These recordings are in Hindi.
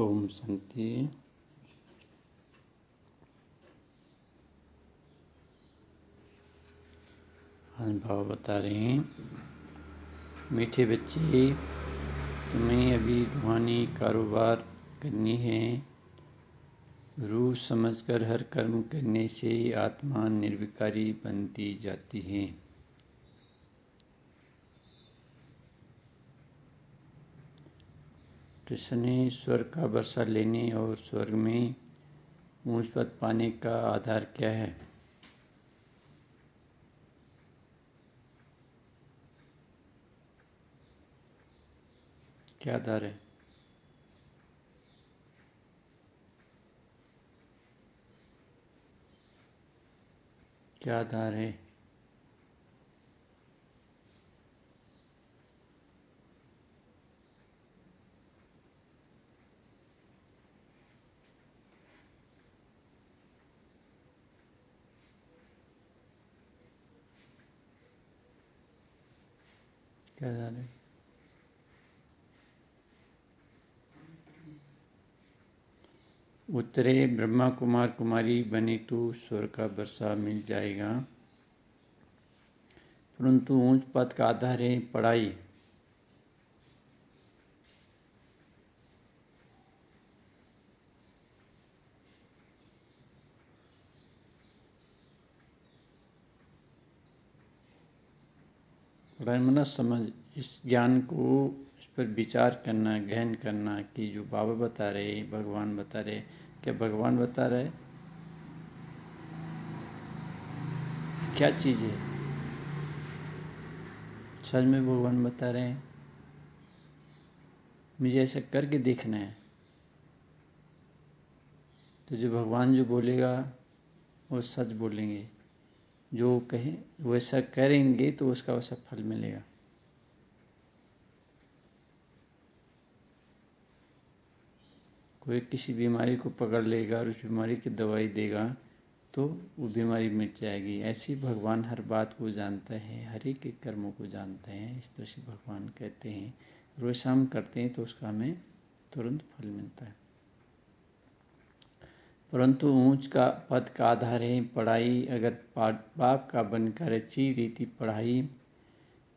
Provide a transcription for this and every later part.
ओम शांति। अनुभव बता रहे हैं। मीठे बच्चे, तुम्हें अभी रूहानी कारोबार करनी है। रूह समझकर हर कर्म करने से आत्मा निर्विकारी बनती जाती है। कृष्ण ने स्वर्ग का वर्षा लेने और स्वर्ग में ऊंच पद पाने का आधार क्या है? क्या आधार है? क्या आधार है? क्या आधार है? उत्तरे ब्रह्मा कुमार कुमारी बने तो स्वर्ग का वर्षा मिल जाएगा, परंतु ऊंच पद का आधार है पढ़ाई। पढ़ाई मतलब समझ, इस ज्ञान को इस पर विचार करना, गहन करना कि जो बाबा बता रहे, भगवान बता रहे। क्या भगवान बता रहे? क्या चीज़ है? सच में भगवान बता रहे हैं। मुझे ऐसा करके देखना है। तो जो भगवान जो बोलेगा वो सच बोलेंगे, जो कहें वैसा करेंगे तो उसका वैसा फल मिलेगा। कोई किसी बीमारी को पकड़ लेगा और उस बीमारी की दवाई देगा तो वो बीमारी मिट जाएगी। ऐसे ही भगवान हर बात को जानता है, हर एक के कर्मों को जानते हैं। इस तरह से भगवान कहते हैं, रोज हम करते हैं तो उसका हमें तुरंत फल मिलता है। परंतु ऊंच का पद का आधार है पढ़ाई। अगर बाप का बनकर अच्छी रीति पढ़ाई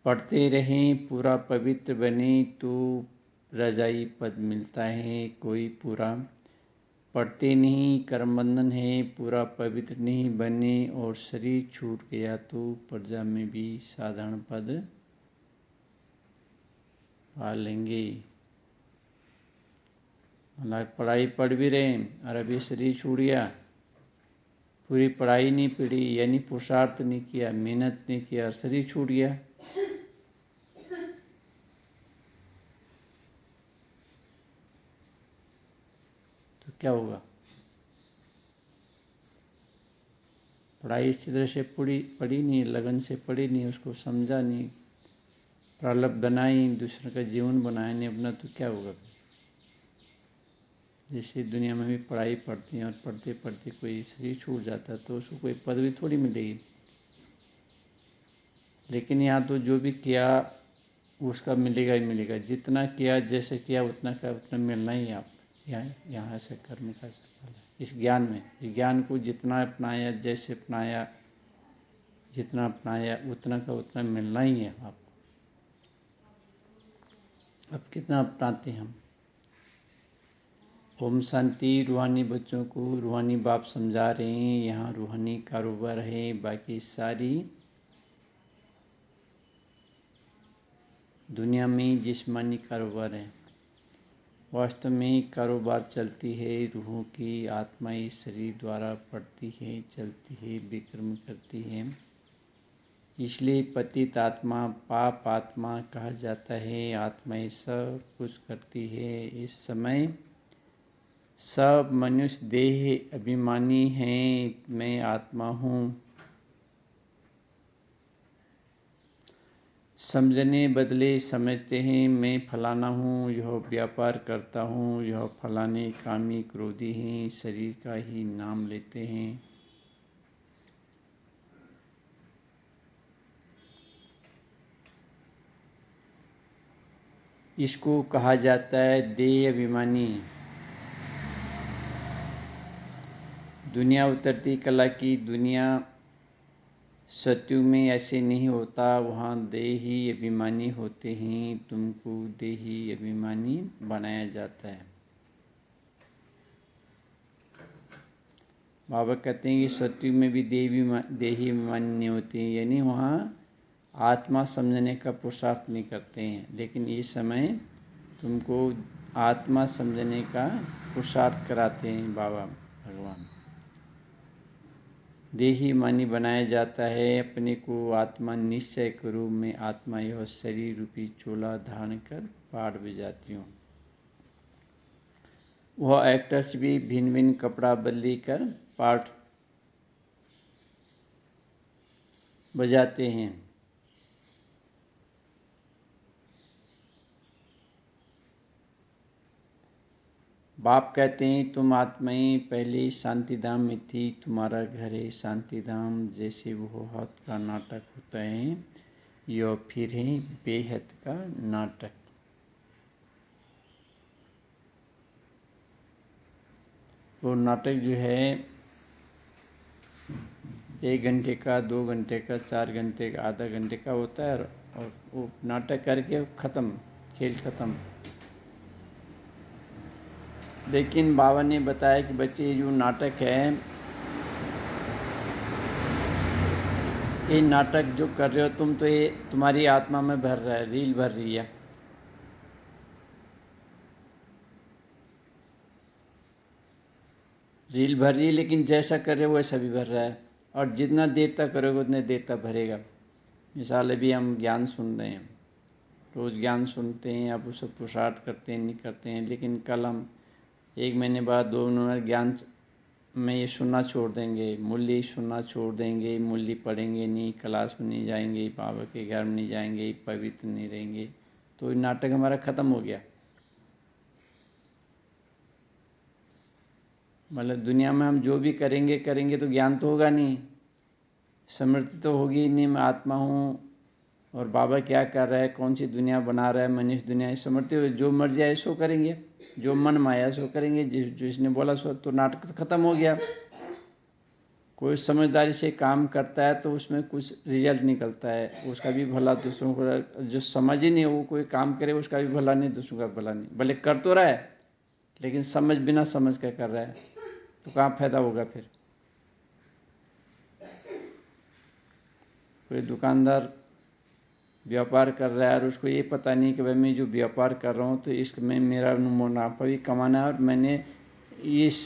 पढ़ते रहें, पूरा पवित्र बने तो रजाई पद मिलता है। कोई पूरा पढ़ते नहीं, कर्म बंधन है, पूरा पवित्र नहीं बने और शरीर छूट गया तो प्रजा में भी साधारण पद पा लेंगे। मतलब पढ़ाई पढ़ भी रहे और अभी शरीर छूट गया, पूरी पढ़ाई नहीं पढ़ी, यानी पुरुषार्थ नहीं किया, मेहनत नहीं किया, शरीर छूट गया, तो क्या होगा? पढ़ाई इस तरह से पढ़ी नहीं, लगन से पढ़ी नहीं, उसको समझा नहीं, प्रारब्ध बनाई, दूसरे का जीवन बनाया नहीं अपना, तो क्या होगा? जैसे दुनिया में भी पढ़ाई पढ़ती हैं और पढ़ते पढ़ते कोई शरीर छूट जाता है तो उसको कोई पदवी थोड़ी मिलेगी। लेकिन यहाँ तो जो भी किया उसका मिलेगा ही मिलेगा। जितना किया, जैसे किया, उतना का उतना मिलना ही है। आप यहाँ से कर्म का सफल है। इस ज्ञान में, इस ज्ञान को जितना अपनाया, जैसे अपनाया, जितना अपनाया उतना का उतना मिलना ही है आपको। अब कितना अपनाते हैं हम? ओम शांति। रूहानी बच्चों को रूहानी बाप समझा रहे हैं। यहाँ रूहानी कारोबार है, बाकी सारी दुनिया में जिस्मानी कारोबार है। वास्तव में कारोबार चलती है रूहों की। आत्माएं शरीर द्वारा पढ़ती है, चलती है, विक्रम करती है। इसलिए पतित आत्मा, पाप आत्मा कहा जाता है। आत्माएं सब कुछ करती है। इस समय सब मनुष्य देह अभिमानी हैं, मैं आत्मा हूँ। समझने बदले समझते हैं मैं फलाना हूँ, यह व्यापार करता हूँ, यह फलाने कामी क्रोधी हैं, शरीर का ही नाम लेते हैं। इसको कहा जाता है देह अभिमानी। दुनिया उतरती कला की दुनिया सतयुग में ऐसे नहीं होता, वहाँ देही अभिमानी होते हैं, तुमको देही अभिमानी बनाया जाता है। बाबा कहते हैं कि सतयुग में भी देही अभिमानी नहीं होते हैं, यानी वहाँ आत्मा समझने का पुरुषार्थ नहीं करते हैं। लेकिन इस समय तुमको आत्मा समझने का पुरुषार्थ कराते हैं बाबा भगवान। देही मानी बनाया जाता है, अपने को आत्मा निश्चय करो, मैं आत्मा यह शरीर रूपी चोला धारण कर पाठ बजाती हूँ। वह एक्टर्स भी भिन्न भिन्न कपड़ा बदली कर पाठ बजाते हैं। बाप कहते हैं तुम आत्माएं पहले शांतिधाम में थी, तुम्हारा घर है शांतिधाम। जैसे वो हद का नाटक होता है, यह फिर है बेहद का नाटक। वो नाटक जो है 1 घंटे का, 2 घंटे का, 4 घंटे का, आधा घंटे का होता है, और वो नाटक करके ख़त्म, खेल ख़त्म। लेकिन बाबा ने बताया कि बच्चे ये जो नाटक है, ये नाटक जो कर रहे हो तुम, तो ये तुम्हारी आत्मा में भर रहा है, रील भर रही है। रील भर रही है, लेकिन जैसा कर रहे हो वैसा भी भर रहा है, और जितना देर तक करोगे उतने देर तक भरेगा। मिसाल अभी हम ज्ञान सुन रहे हैं, रोज़ ज्ञान सुनते हैं, अब उसे पुरुषार्थ करते हैं नहीं करते हैं, लेकिन कल हम 1 महीने बाद, 2 महीने बाद ज्ञान में ये सुनना छोड़ देंगे, मूल्य सुनना छोड़ देंगे, मूल्य पढ़ेंगे नहीं, क्लास में नहीं जाएंगे, बाबा के घर में नहीं जाएंगे, पवित्र नहीं रहेंगे, तो ये नाटक हमारा ख़त्म हो गया। मतलब दुनिया में हम जो भी करेंगे तो ज्ञान तो होगा नहीं, स्मृति तो होगी ही नहीं, मैं आत्मा हूँ और बाबा क्या कर रहा है, कौन सी दुनिया बना रहा है, मनुष्य दुनिया, स्मृति जो मर्जी आए सो करेंगे, जो मन माया सो करेंगे, जिसने बोला सो, तो नाटक तो ख़त्म हो गया। कोई समझदारी से काम करता है तो उसमें कुछ रिजल्ट निकलता है, उसका भी भला दूसरों को, जो समझ ही नहीं वो कोई काम करे उसका भी भला नहीं, दूसरों का भला नहीं, भले कर तो रहा है लेकिन समझ बिना समझ के कर रहा है, तो कहाँ फायदा होगा फिर। कोई दुकानदार व्यापार कर रहा है और उसको ये पता नहीं कि भाई मैं जो व्यापार कर रहा हूँ तो इसमें मेरा मुनाफा भी कमाना है, और मैंने इस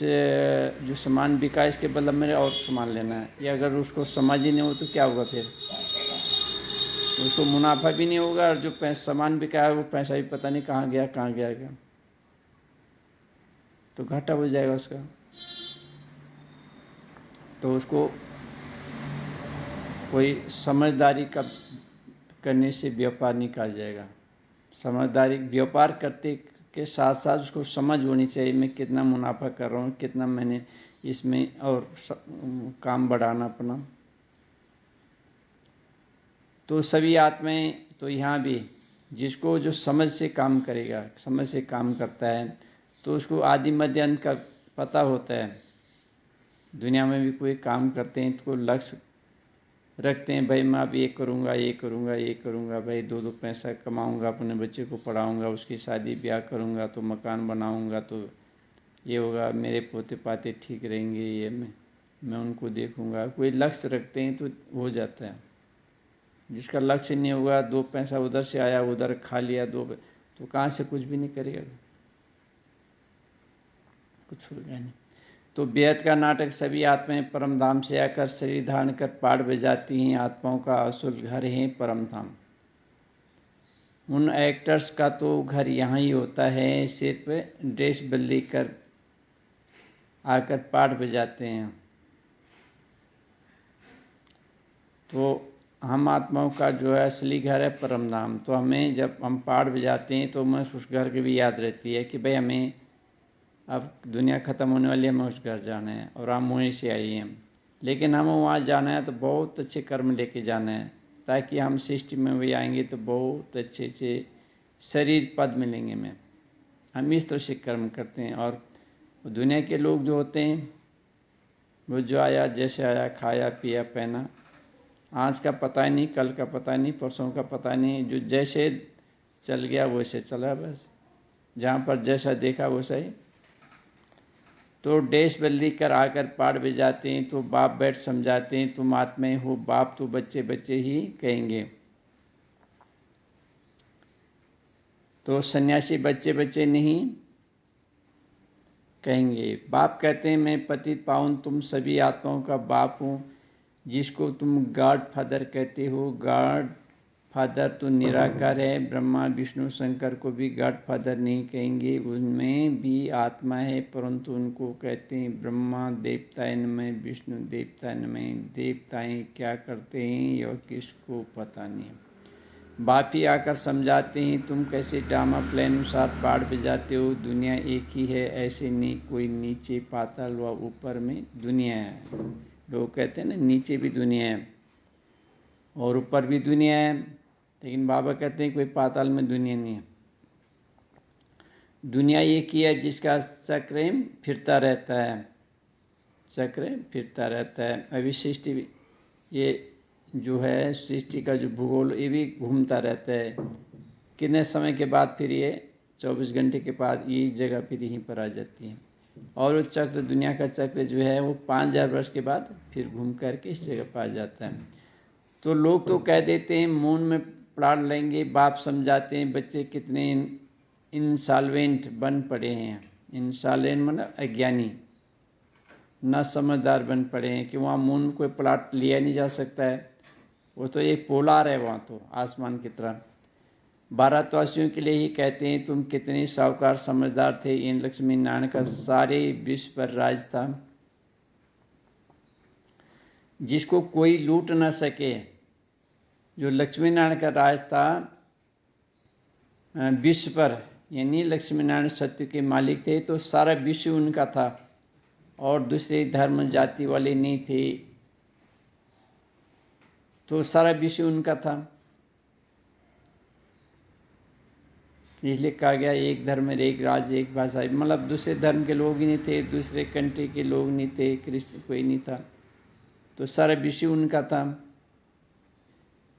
जो सामान बिका इसके बदले मेरे और सामान लेना है, या अगर उसको समझ ही नहीं हो तो क्या होगा फिर, उसको मुनाफा भी नहीं होगा, और जो सामान बिका है वो पैसा भी पता नहीं कहाँ गया क्या, तो घाटा हो जाएगा उसका। तो उसको कोई समझदारी का करने से व्यापार नहीं कहा जाएगा। समझदारी व्यापार करते के साथ साथ उसको समझ होनी चाहिए, मैं कितना मुनाफा कर रहा हूँ, कितना मैंने इसमें और काम बढ़ाना अपना। तो सभी आत्माएं, तो यहाँ भी जिसको जो समझ से काम करेगा, समझ से काम करता है, तो उसको आदि मध्य अंत का पता होता है। दुनिया में भी कोई काम करते हैं तो लक्ष्य रखते हैं, भाई मैं अब ये करूँगा, ये करूँगा, ये करूँगा, भाई 2 पैसा कमाऊँगा, अपने बच्चे को पढ़ाऊँगा, उसकी शादी ब्याह करूँगा, तो मकान बनाऊँगा, तो ये होगा, मेरे पोते पाते ठीक रहेंगे, ये मैं उनको देखूँगा। कोई लक्ष्य रखते हैं तो हो जाता है। जिसका लक्ष्य नहीं होगा, 2 पैसा उधर से आया उधर खा लिया, तो कहाँ से कुछ भी नहीं करेगा, कुछ होगा नहीं। तो बेहद का नाटक सभी आत्माएं परम धाम से आकर शरीर धारण कर पाठ बजाती हैं। आत्माओं का असूल घर है परम धाम। उन एक्टर्स का तो घर यहाँ ही होता है, सिर्फ ड्रेस बदली कर आकर पाठ बजाते हैं। तो हम आत्माओं का जो है असली घर है परम धाम। तो हमें जब हम पाठ बजाते हैं तो हमें उस घर की भी याद रहती है कि भाई हमें अब दुनिया ख़त्म होने वाली है, हमें उस घर जाना है, और हम वहीं से आए हैं। लेकिन हमें वहाँ जाना है तो बहुत अच्छे कर्म लेके जाना है, ताकि हम सृष्टि में भी आएंगे तो बहुत अच्छे अच्छे शरीर पद मिलेंगे हमें। हम इस तरह से कर्म करते हैं। और दुनिया के लोग जो होते हैं वो जो आया जैसे आया, खाया पिया पहना, आज का पता ही नहीं, कल का पता नहीं, परसों का पता नहीं, जो जैसे चल गया वैसे चला बस, जहाँ पर जैसा देखा वैसा ही। तो देश बदली कर आकर पाठ बजाते हैं, तो बाप बैठ समझाते हैं, तुम आत्माएं हो, बाप तो बच्चे बच्चे ही कहेंगे। तो सन्यासी बच्चे बच्चे नहीं कहेंगे। बाप कहते हैं मैं पतित पावन तुम सभी आत्माओं का बाप हूँ, जिसको तुम गॉड फादर कहते हो। गॉड फादर तो निराकार है, ब्रह्मा विष्णु शंकर को भी गॉड फादर नहीं कहेंगे, उनमें भी आत्मा है, परंतु उनको कहते हैं ब्रह्मा देवताएं नमः, विष्णु देवता नमः। देवताएं क्या करते हैं यह किसको पता नहीं। बाप ही आकर समझाते हैं, तुम कैसे ड्रामा प्ले अनुसार पाठ बजाते हो, दुनिया एक ही है, ऐसे नहीं, कोई नीचे पाताल व ऊपर में दुनिया है। लोग कहते हैं ना नीचे भी दुनिया है और ऊपर भी दुनिया है, लेकिन बाबा कहते हैं कोई पाताल में दुनिया नहीं है। दुनिया एक ही है जिसका चक्र फिरता रहता है, चक्र फिरता रहता है। अभी सृष्टि ये जो है सृष्टि का जो भूगोल ये भी घूमता रहता है, कितने समय के बाद फिर ये 24 घंटे के बाद ये जगह फिर यहीं पर आ जाती है। और वो चक्र दुनिया का चक्र जो है वो 5000 वर्ष के बाद फिर घूम करके इस जगह पर आ जाता है। तो लोग तो कह देते हैं मून में प्लाट लेंगे, बाप समझाते हैं बच्चे कितने इंसॉल्वेंट बन पड़े हैं। इंसॉल्वेंट मतलब अज्ञानी, न समझदार बन पड़े हैं कि वहाँ मून कोई प्लाट लिया नहीं जा सकता है, वो तो एक पोलार है वहाँ तो आसमान की तरह। भारतवासियों के लिए ही कहते हैं तुम कितने साहूकार समझदार थे, इन लक्ष्मी नारायण का सारे विश्व पर राज था, जिसको कोई लूट न सके। जो लक्ष्मी नारायण का राज था विश्व पर, यानी लक्ष्मी नारायण सत्य के मालिक थे, तो सारा विश्व उनका था और दूसरे धर्म जाति वाले नहीं थे, तो सारा विश्व उनका था। इसलिए कहा गया एक धर्म एक राज एक भाषा, मतलब दूसरे धर्म के लोग ही नहीं थे, दूसरे कंट्री के लोग नहीं थे, कृष्ण कोई नहीं था, तो सारा विश्व उनका था,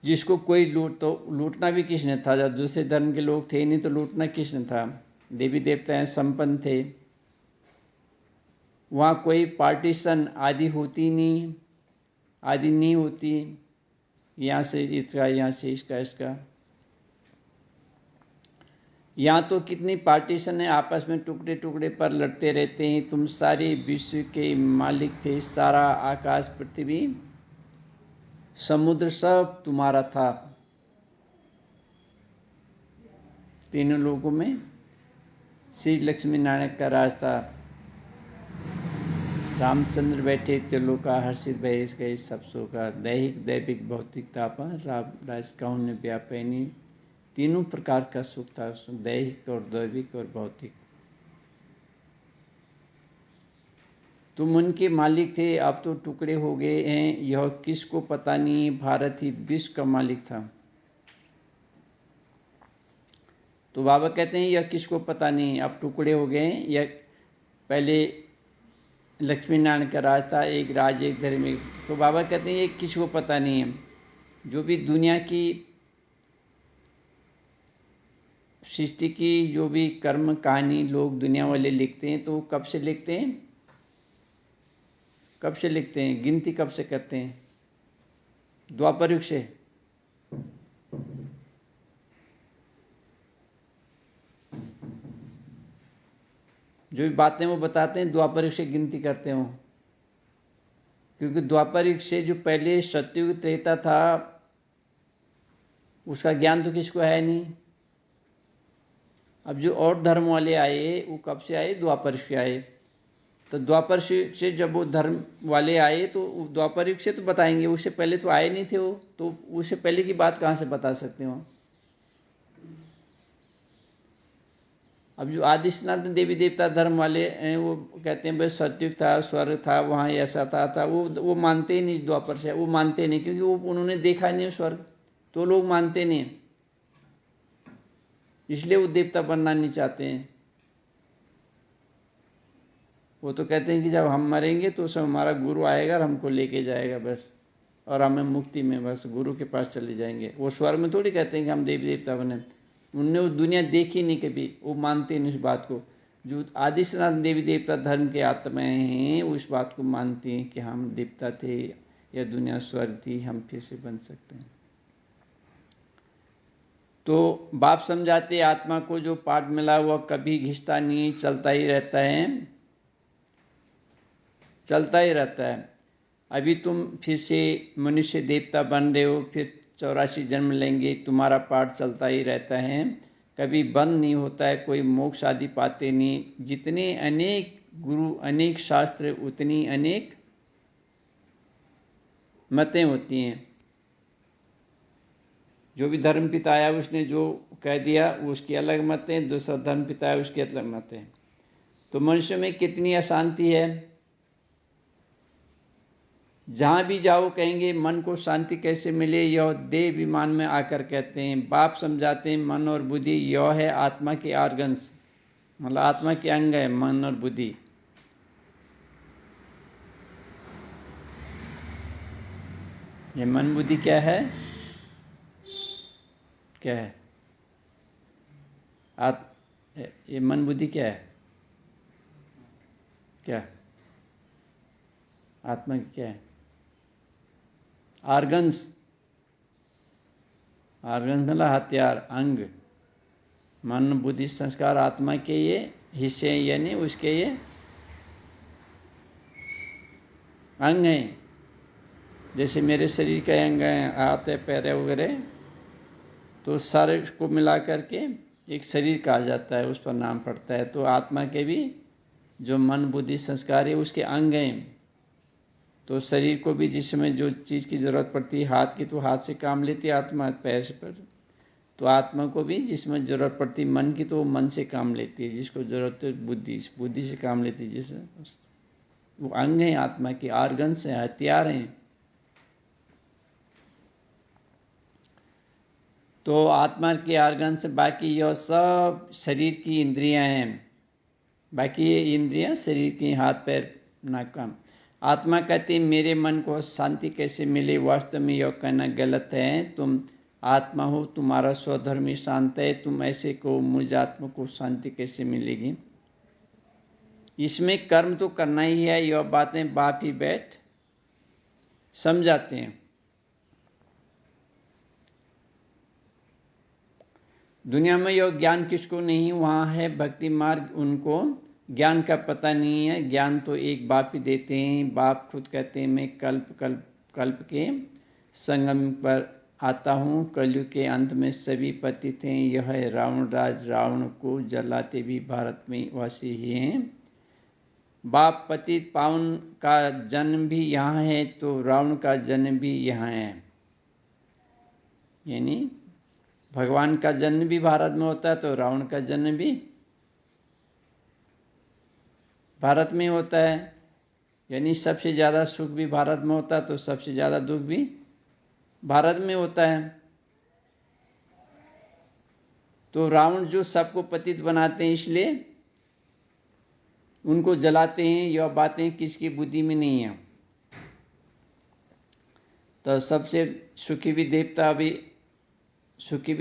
जिसको कोई लूटना भी किसने था। जब दूसरे धर्म के लोग थे नहीं तो लूटना किसने था। देवी देवताएं संपन्न थे, वहाँ कोई पार्टीशन आदि होती नहीं, आदि नहीं होती, यहाँ से इसका, यहाँ से इसका। यहाँ तो कितनी पार्टीशन है, आपस में टुकड़े टुकड़े पर लड़ते रहते हैं। तुम सारे विश्व के मालिक थे, सारा आकाश पृथ्वी समुद्र सब तुम्हारा था। तीनों लोगों में श्री लक्ष्मी नारायण का राज था। रामचंद्र बैठे त्रिलोका हर्षित भय गए सब का, दैहिक दैविक भौतिक तापा राज कहूँ ने व्यापैनी। तीनों प्रकार का सुख था, दैहिक और दैविक और भौतिक। तुम उनके मालिक थे, अब तो टुकड़े हो गए हैं, यह किसको पता नहीं, भारत ही विश्व का मालिक था। तो बाबा कहते हैं यह किसको पता नहीं, अब टुकड़े हो गए हैं। यह पहले लक्ष्मी नारायण का राज था, एक राज एक धर्म एक। तो बाबा कहते हैं ये किसको पता नहीं है। जो भी दुनिया की सृष्टि की जो भी कर्म कहानी लोग दुनिया वाले लिखते हैं, तो वो कब से लिखते हैं, कब से लिखते हैं, गिनती कब से करते हैं, द्वापर युग से। जो भी बातें वो बताते हैं द्वापर युग से गिनती करते हो, क्योंकि द्वापर युग से जो पहले सतयुग त्रेता था उसका ज्ञान तो किसको है नहीं। अब जो और धर्म वाले आए वो कब से आए, द्वापर युग से आए। तो द्वापर से जब वो धर्म वाले आए तो द्वापर युग से तो बताएंगे, उससे पहले तो आए नहीं थे वो, तो उससे पहले की बात कहाँ से बता सकते हो। अब जो आदि सनातन देवी देवता धर्म वाले हैं वो कहते हैं भाई सतयुग था, स्वर्ग था, वहाँ ऐसा था वो मानते ही नहीं द्वापर से, वो मानते नहीं, क्योंकि वो उन्होंने देखा नहीं स्वर्ग, तो लोग मानते नहीं, इसलिए वो देवता बनना नहीं चाहते हैं। वो तो कहते हैं कि जब हम मरेंगे तो उसमें हमारा गुरु आएगा और हमको लेके जाएगा बस, और हमें मुक्ति में बस गुरु के पास चले जाएंगे। वो स्वर्ग में थोड़ी कहते हैं कि हम देवी देवता बने, उनने वो दुनिया देखी नहीं कभी, वो मानते नहीं उस बात को। जो आदि सनातन देवी देवता धर्म के आत्माएँ हैं उस बात को मानती हैं कि हम देवता थे या दुनिया स्वर्ग थी, हम फिर से बन सकते हैं। तो बाप समझाते आत्मा को जो पाठ मिला वह कभी घिसता नहीं, चलता ही रहता है, चलता ही रहता है। अभी तुम फिर से मनुष्य देवता बन रहे हो, फिर 84 जन्म लेंगे, तुम्हारा पाठ चलता ही रहता है, कभी बंद नहीं होता है। कोई मोक्ष आदि पाते नहीं। जितने अनेक गुरु, अनेक शास्त्र, उतनी अनेक मतें होती हैं। जो भी धर्म पिता आया उसने जो कह दिया उसकी अलग मतें, दूसरा धर्म पिता आया उसकी अलग मतें। तो मनुष्य में कितनी अशांति है। जहाँ भी जाओ कहेंगे मन को शांति कैसे मिले, यह देह विमान में आकर कहते हैं। बाप समझाते हैं मन और बुद्धि यह है आत्मा के ऑर्गन्स, मतलब आत्मा के अंग है मन और बुद्धि। ये मन बुद्धि क्या है, क्या है ये मन बुद्धि क्या है, क्या आत्मा की क्या है, ऑर्गन्स। ऑर्गन्स मतलब हथियार, अंग। मन बुद्धि संस्कार आत्मा के ये हिस्से हैं, यानी उसके ये अंग हैं। जैसे मेरे शरीर के अंग हैं, हाथ है, पैर वगैरह, तो सारे को मिला करके एक शरीर कहा जाता है, उस पर नाम पड़ता है। तो आत्मा के भी जो मन बुद्धि संस्कार है उसके अंग हैं। तो शरीर को भी जिसमें जो चीज़ की ज़रूरत पड़ती है, हाथ की तो हाथ से काम लेती है आत्मा, पैर से पर। तो आत्मा को भी जिसमें ज़रूरत पड़ती है मन की, तो वो मन से काम लेती है। जिसको ज़रूरत है बुद्धि से काम लेती है। जिसमें वो अंग हैं आत्मा के, ऑर्गन्स हैं, हथियार हैं। तो आत्मा के ऑर्गन्स, बाकी यह सब शरीर की इंद्रियां हैं। बाकी ये इंद्रियां शरीर की, हाथ पैर नाक कान। आत्मा कहती है मेरे मन को शांति कैसे मिले, वास्तव में यह कहना गलत है। तुम आत्मा हो, तुम्हारा स्वधर्म ही शांत है, तुम ऐसे को मुझ आत्मा को शांति कैसे मिलेगी। इसमें कर्म तो करना ही है। यह बातें बाप ही बैठ समझाते हैं। दुनिया में यह ज्ञान किसको नहीं, वहाँ है भक्ति मार्ग, उनको ज्ञान का पता नहीं है। ज्ञान तो एक बाप ही देते हैं। बाप खुद कहते हैं मैं कल्प के संगम पर आता हूँ, कलयुग के अंत में सभी पतित हैं। यह है रावण राज, रावण को जलाते भी भारत में वासी ही हैं। बाप पतित पावन का जन्म भी यहाँ है, तो रावण का जन्म भी यहाँ है। यानी भगवान का जन्म भी भारत में होता है, तो रावण का जन्म भी भारत में होता है। यानी सबसे ज़्यादा सुख भी भारत में होता है, तो सबसे ज़्यादा दुख भी भारत में होता है। तो रावण जो सबको पतित बनाते हैं, इसलिए उनको जलाते हैं। यह बातें किसकी बुद्धि में नहीं है। तो सबसे सुखी भी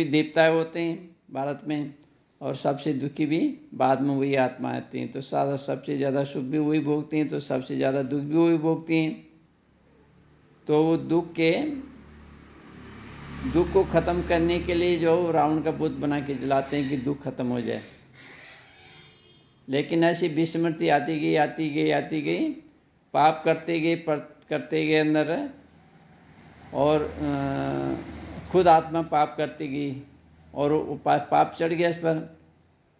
देवता होते हैं भारत में, और सबसे दुखी भी बाद में वही आत्मा आती हैं। तो सबसे ज़्यादा सुख भी वही भोगते हैं, तो सबसे ज़्यादा दुख भी वही भोगते हैं। तो वो दुख को ख़त्म करने के लिए जो रावण का बुत बना के जलाते हैं कि दुख खत्म हो जाए। लेकिन ऐसी विस्मृति आती गई, पाप करते गए अंदर, और खुद आत्मा पाप करती गई, और वो पाप चढ़ गया इस पर।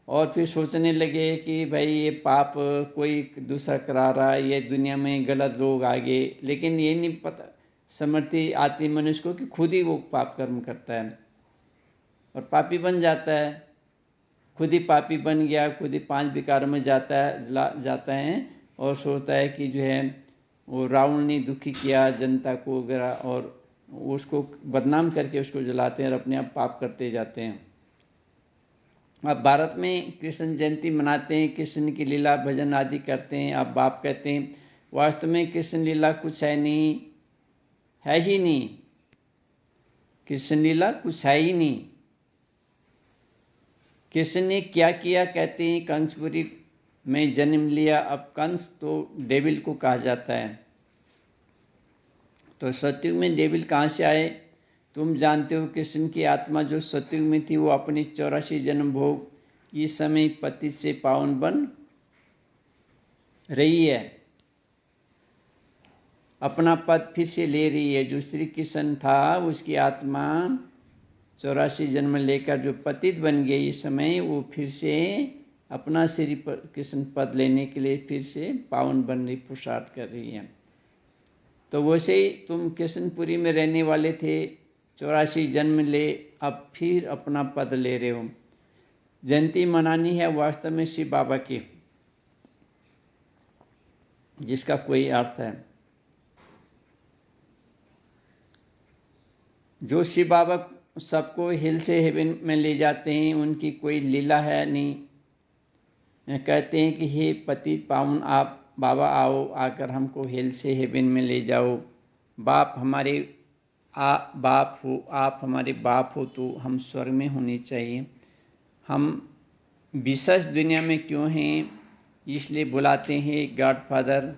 और फिर सोचने लगे कि भाई ये पाप कोई दूसरा करा रहा है, ये दुनिया में गलत लोग आ गए। लेकिन ये नहीं पता, समृद्धि आती मनुष्य को कि खुद ही वो पाप कर्म करता है और पापी बन जाता है। खुद ही पापी बन गया, खुद ही 5 विकारों में जाता है और सोचता है कि जो है वो रावण ने दुखी किया जनता को वगैरह, और उसको बदनाम करके उसको जलाते हैं और अपने आप पाप करते जाते हैं। अब भारत में कृष्ण जयंती मनाते हैं, कृष्ण की लीला भजन आदि करते हैं। अब बाप कहते हैं वास्तव में कृष्ण लीला कुछ है नहीं, है ही नहीं, कृष्ण लीला कुछ है ही नहीं। कृष्ण ने क्या किया? कहते हैं कंसपुरी में जन्म लिया। अब कंस तो डेविल को कहा जाता है, तो सतयुग में डेविल कहाँ से आए? तुम जानते हो कृष्ण की आत्मा जो सतयुग में थी वो अपनी 84 जन्म भोग इस समय पति से पावन बन रही है, अपना पद फिर से ले रही है। जो श्री कृष्ण था उसकी आत्मा 84 जन्म लेकर जो पतित बन गई, इस समय वो फिर से अपना श्री कृष्ण पद लेने के लिए फिर से पावन बन रही, पुरुषार्थ कर रही है। तो वैसे ही तुम कृष्णपुरी में रहने वाले थे, 84 जन्म ले, अब फिर अपना पद ले रहे हो। जयंती मनानी है वास्तव में शिव बाबा की, जिसका कोई अर्थ है। जो शिव बाबा सबको हिल से हेवन में ले जाते हैं, उनकी कोई लीला है नहीं। कहते हैं कि हे पति पावन आप बाबा आओ, आकर हमको हिल से हेवन में ले जाओ। बाप हमारे बाप हो, आप हमारे बाप हो, तो हम स्वर्ग में होने चाहिए। हम विशेष दुनिया में क्यों हैं? इसलिए बुलाते हैं गॉडफादर,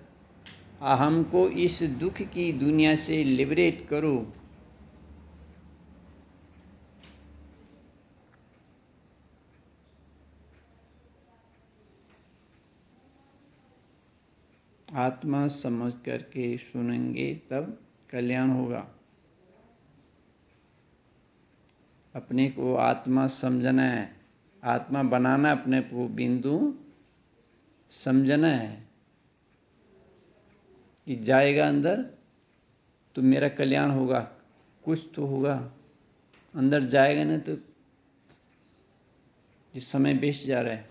हमको इस दुख की दुनिया से लिबरेट करो। आत्मा समझ करके सुनेंगे तब कल्याण होगा। अपने को आत्मा समझना है, आत्मा बनाना, अपने को बिंदु समझना है कि जाएगा अंदर तो मेरा कल्याण होगा, कुछ तो होगा। अंदर जाएगा नहीं तो जिस समय बेच जा रहा है।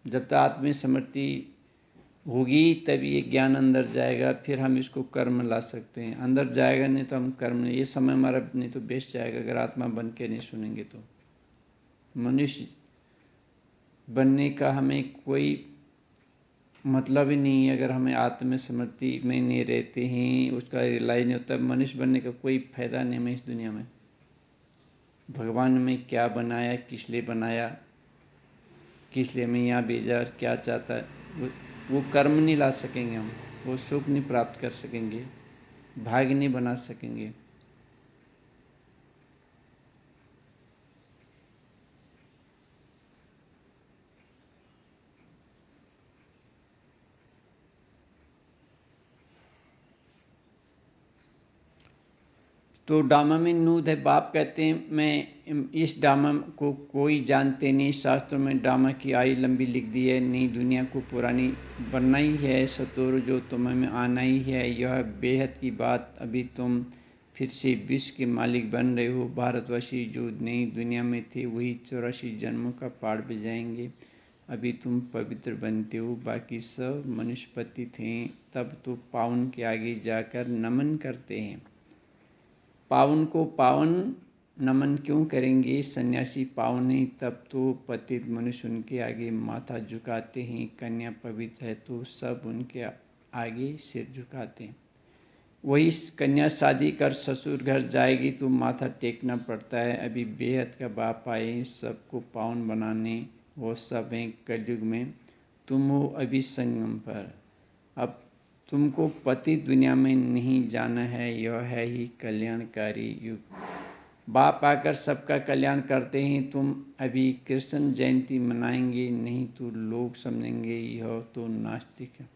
जब तक आत्मी समृद्धि होगी तब ये ज्ञान अंदर जाएगा, फिर हम इसको कर्म ला सकते हैं। अंदर जाएगा नहीं तो हम कर्म नहीं, ये समय हमारा नहीं तो बेच जाएगा अगर आत्मा बन के नहीं सुनेंगे तो। मनुष्य बनने का हमें कोई मतलब ही नहीं है अगर हमें आत्म समृद्धि में नहीं रहते हैं, उसका रियलाइज नहीं होता। मनुष्य बनने का कोई फायदा नहीं हमें इस दुनिया में। भगवान में क्या बनाया, किस लिए बनाया, किस लिए हमें यहाँ भेजा, क्या चाहता है, वो कर्म नहीं ला सकेंगे हम, वो सुख नहीं प्राप्त कर सकेंगे, भाग्य नहीं बना सकेंगे। तो डामा में नूद है। बाप कहते हैं मैं इस डामा को कोई जानते नहीं, शास्त्रों में डामा की आयु लंबी लिख दी है, नई दुनिया को पुरानी बनना ही है, सतोर जो तुम्हें में आना ही है। यह बेहद की बात, अभी तुम फिर से विश्व के मालिक बन रहे हो। भारतवासी जो नई दुनिया में थे वही 84 जन्मों का पाठ बजाएंगे। अभी तुम पवित्र बनते हो, बाकी सब मनुष्यपति थे, तब तो पावन के आगे जाकर नमन करते हैं। पावन को पावन नमन क्यों करेंगे? सन्यासी पावन नहीं, तब तो पतित मनुष्य उनके आगे माथा झुकाते हैं। कन्या पवित्र है तो सब उनके आगे सिर झुकाते हैं। वही कन्या शादी कर ससुर घर जाएगी तो माथा टेकना पड़ता है। अभी बेहद का बाप आए सबको पावन बनाने, वो सब हैं कलयुग में, तुम हो अभी संगम पर। अब तुमको पति दुनिया में नहीं जाना है, यह है ही कल्याणकारी युग। बाप आकर सबका कल्याण करते हैं। तुम अभी कृष्ण जयंती मनाएंगे नहीं तो लोग समझेंगे यह तो नास्तिक है।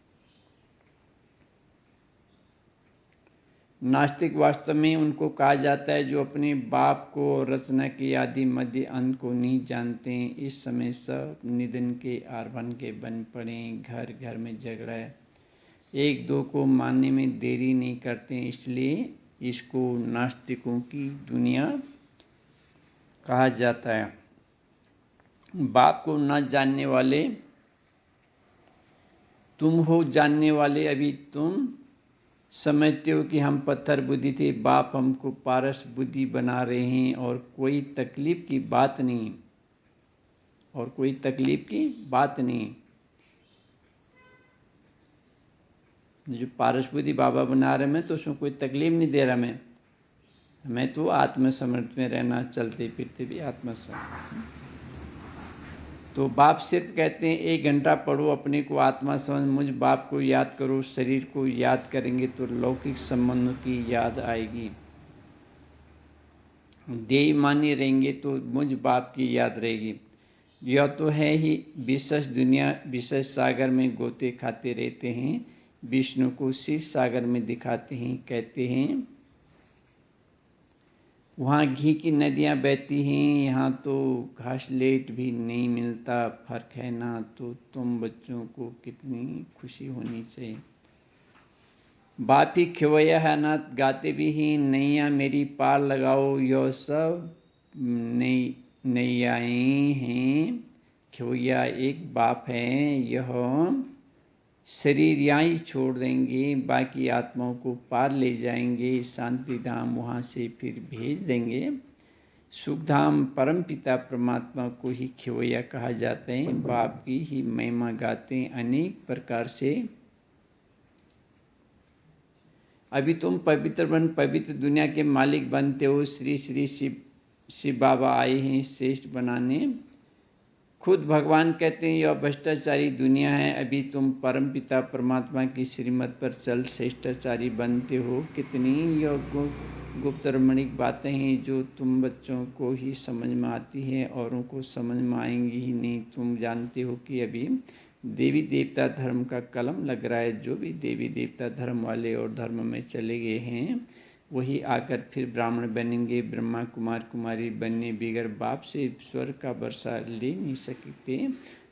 नास्तिक वास्तव में उनको कहा जाता है जो अपने बाप को रचना के आदि मध्य अंत को नहीं जानते हैं। इस समय सब निधन के आरभन के बन पड़े, घर घर में झगड़ा है, एक दो को मानने में देरी नहीं करते, इसलिए इसको नास्तिकों की दुनिया कहा जाता है। बाप को न जानने वाले तुम हो, जानने वाले अभी तुम समझते हो कि हम पत्थर बुद्धि थे, बाप हमको पारस बुद्धि बना रहे हैं और कोई तकलीफ की बात नहीं। और कोई तकलीफ की बात नहीं। जो पारसपुरी बाबा बना रहे मैं तो उसमें कोई तकलीफ नहीं दे रहा मैं तो आत्मसमर्थ में रहना, चलते फिरते भी आत्मसमर्थ। तो बाप सिर्फ कहते हैं 1 घंटा पढ़ो, अपने को आत्मा समझ, मुझ बाप को याद करो। शरीर को याद करेंगे तो लौकिक संबंधों की याद आएगी। देह मान्य रहेंगे तो मुझ बाप की याद रहेगी। यह तो है ही, विशेष दुनिया विशेष सागर में गोते खाते रहते हैं, विष्णु को शीश सागर में दिखाते हैं। कहते हैं वहाँ घी की नदियाँ बहती हैं, यहाँ तो घासलेट भी नहीं मिलता। फर्क है ना। तो तुम बच्चों को कितनी खुशी होनी चाहिए। बाप ही खिवैया है ना, गाते भी ही नैया मेरी पार लगाओ। यह सब नैयाएँ हैं, खिवैया एक बाप है। यह शरीर यहाँ ही छोड़ देंगे, बाकी आत्माओं को पार ले जाएंगे शांति धाम, वहाँ से फिर भेज देंगे सुखधाम। परम पिता परमात्मा को ही खिवैया कहा जाता है। बाप की ही महिमा गाते हैं अनेक प्रकार से। अभी तुम पवित्र बन पवित्र दुनिया के मालिक बनते हो। श्री श्री शिव बाबा आए हैं श्रेष्ठ बनाने। खुद भगवान कहते हैं यह भ्रष्टाचारी दुनिया है, अभी तुम परमपिता परमात्मा की श्रीमत पर चल श्रेष्ठाचारी बनते हो। कितनी यह गुप्त रमणीक बातें हैं जो तुम बच्चों को ही समझ में आती हैं, औरों को समझ में आएंगी ही नहीं। तुम जानते हो कि अभी देवी देवता धर्म का कलम लग रहा है। जो भी देवी देवता धर्म वाले और धर्म में चले गए हैं वही आकर फिर ब्राह्मण बनेंगे। ब्रह्मा कुमार कुमारी बनने बगैर बाप से स्वर्ग का वर्षा ले नहीं सकते।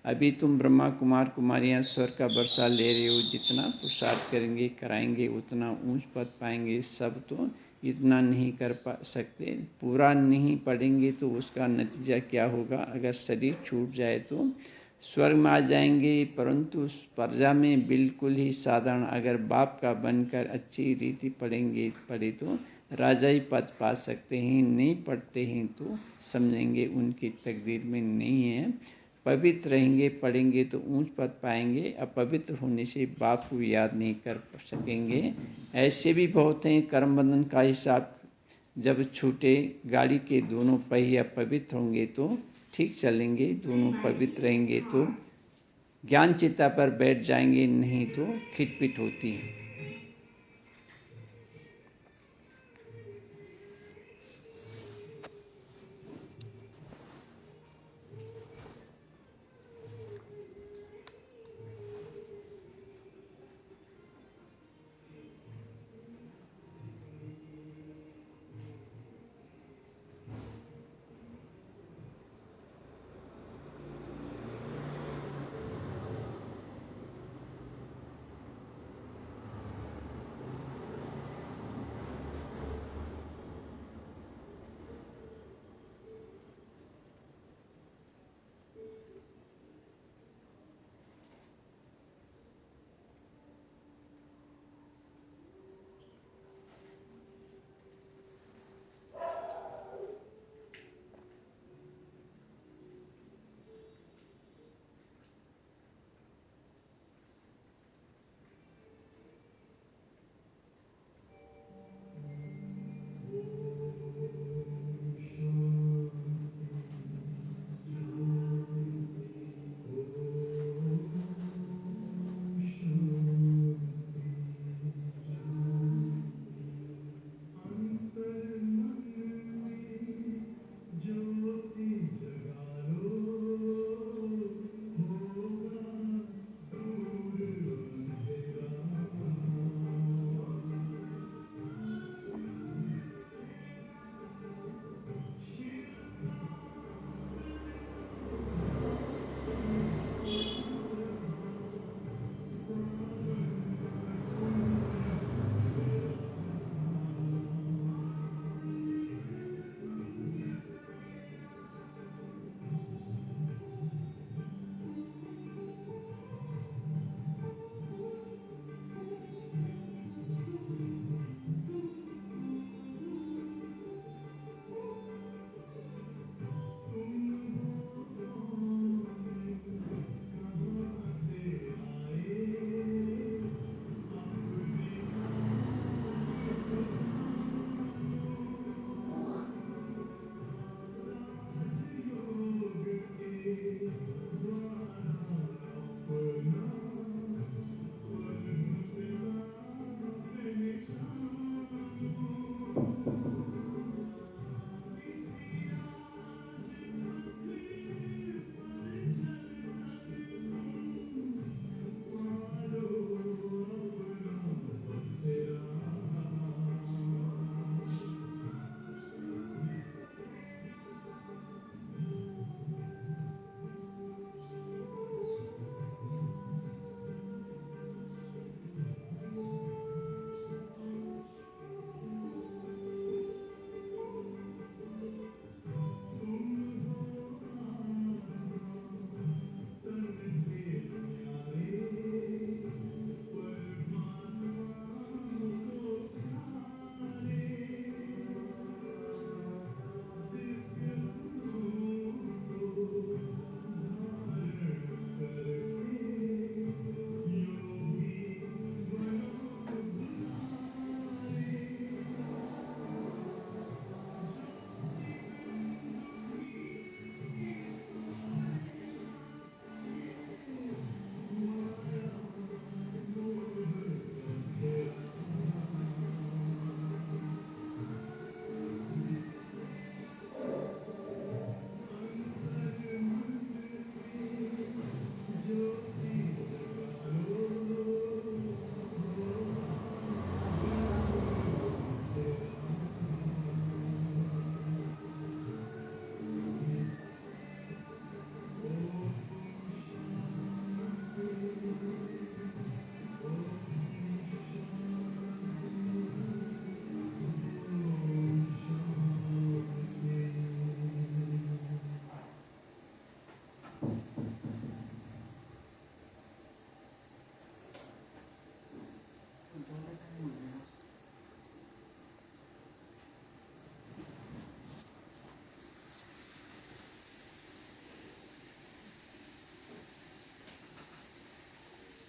अभी तुम ब्रह्मा कुमार कुमारियाँ स्वर्ग का वर्षा ले रहे हो। जितना पुरुषार्थ करेंगे कराएंगे उतना ऊंच पद पाएंगे। सब तो इतना नहीं कर सकते। पूरा नहीं पढ़ेंगे तो उसका नतीजा क्या होगा। अगर शरीर छूट जाए तो स्वर्ग में आ जाएंगे, परंतु प्रजा में बिल्कुल ही साधारण। अगर बाप का बनकर अच्छी रीति पढ़े तो राजा ही पद पा सकते हैं। नहीं पढ़ते हैं तो समझेंगे उनकी तकदीर में नहीं है। पवित्र रहेंगे पढ़ेंगे तो ऊंच पद पाएंगे। अपवित्र होने से बाप को याद नहीं कर सकेंगे। ऐसे भी बहुत हैं। कर्म बंधन का हिसाब जब छूटे, गाड़ी के दोनों पहिया पवित्र होंगे तो ठीक चलेंगे, दोनों पवित्र रहेंगे तो ज्ञान चिता पर बैठ जाएंगे, नहीं तो खिटपिट होती है।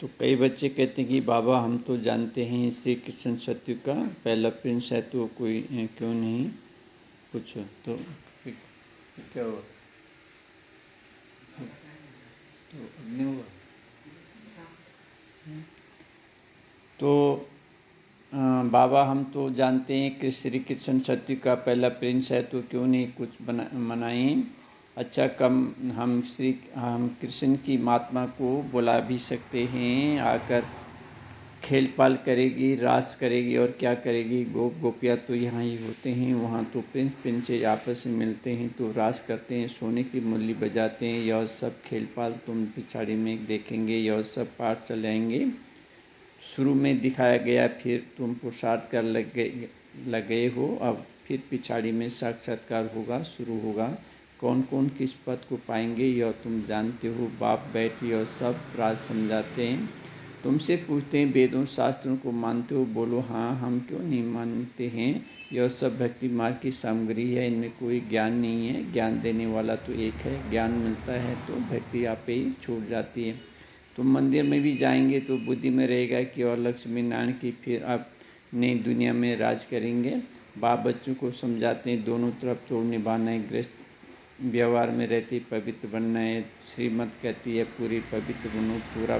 तो कई बच्चे कहते हैं कि बाबा हम तो जानते हैं श्री कृष्ण सत्यु का पहला प्रिंस है, तो कोई क्यों नहीं कुछ, तो क्या हुआ, तो नहीं हुआ। तो बाबा हम तो जानते हैं कि श्री कृष्ण सत्य का पहला प्रिंस है, तो क्यों नहीं कुछ मनाएं। अच्छा, हम कृष्ण की महात्मा को बुला भी सकते हैं, आकर खेल पाल करेगी, रास करेगी और क्या करेगी। गोपियाँ तो यहाँ ही होते हैं, वहाँ तो प्रिंस प्रिंसेस आपस में मिलते हैं तो रास करते हैं, सोने की मुरली बजाते हैं। यह सब खेल पाल तुम पिछाड़ी में देखेंगे, यह सब पाठ चलाएंगे। शुरू में दिखाया गया, फिर तुम पुरुषार्थ कर लगे हो, अब फिर पिछाड़ी में साक्षात्कार होगा, शुरू होगा। कौन कौन किस पद को पाएंगे यह तुम जानते हो। बाप बैठिए और सब राज समझाते हैं, तुमसे पूछते हैं वेदों शास्त्रों को मानते हो, बोलो हाँ, हम क्यों नहीं मानते हैं। यह सब भक्ति मार्ग की सामग्री है, इनमें कोई ज्ञान नहीं है, ज्ञान देने वाला तो एक है। ज्ञान मिलता है तो भक्ति आप ही छूट जाती है। तुम मंदिर में भी जाएंगे तो बुद्धि में रहेगा कि और लक्ष्मी नारायण की, फिर आप नई दुनिया में राज करेंगे। बाप बच्चों को समझाते हैं दोनों तरफ तोड़ निभाना है, गृहस्थ व्यवहार में रहती पवित्र बनना है। श्रीमत कहती है पूरी पवित्र बनो, पूरा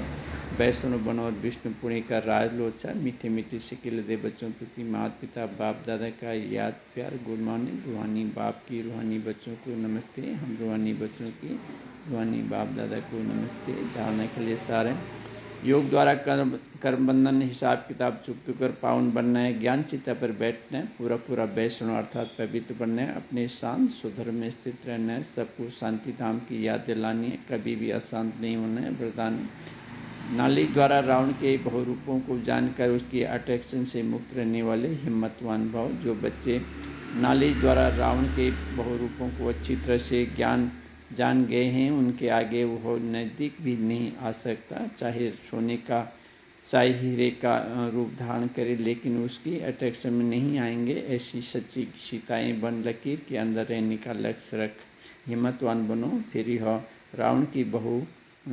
वैष्णव बनो और विष्णु पुणे का राज लो। अच्छा, मीठे मीठे सिक्के दे बच्चों प्रति माता पिता बाप दादा का याद प्यार गुड मॉर्निंग। रूहानी बाप की रूहानी बच्चों को नमस्ते, हम रूहानी बच्चों की रूहानी बाप दादा को नमस्ते। धारणा के लिए सारे योग द्वारा कर्म बंधन हिसाब किताब चुकत कर पावन बनना है। ज्ञान चिता पर बैठना है, पूरा पूरा वैष्णव अर्थात पवित्र बनना है। अपने शांत सुधर्म में स्थित रहना है, सबको शांति धाम की याद दिलानी है, कभी भी अशांत नहीं होना है। वरदान नॉलेज द्वारा रावण के बहुरूपों को जानकर उसकी अट्रैक्शन से मुक्त रहने वाले हिम्मतवान भाव। जो बच्चे नॉलेज द्वारा रावण के बहुरूपों को अच्छी तरह से जान गए हैं, उनके आगे वो नज़दीक भी नहीं आ सकता, चाहे सोने का चाहे हीरे का रूप धारण करे, लेकिन उसकी अट्रैक्शन में नहीं आएंगे। ऐसी सच्ची सीताएं बन लकीर के अंदर रहने का लक्ष्य रख, हिम्मतवान बनो, फिर यह रावण की बहु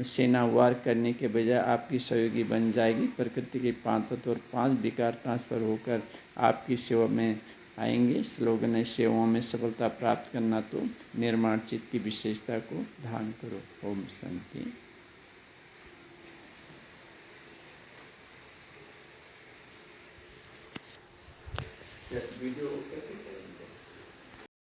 सेना वार करने के बजाय आपकी सहयोगी बन जाएगी। प्रकृति के 5 तत्व और 5 विकार ट्रांसफर होकर आपकी सेवा में आएंगे। स्लोगन है सेवाओं में सफलता प्राप्त करना तो निर्माण चित्त की विशेषता को धारण करो। ओम शांति। वीडियो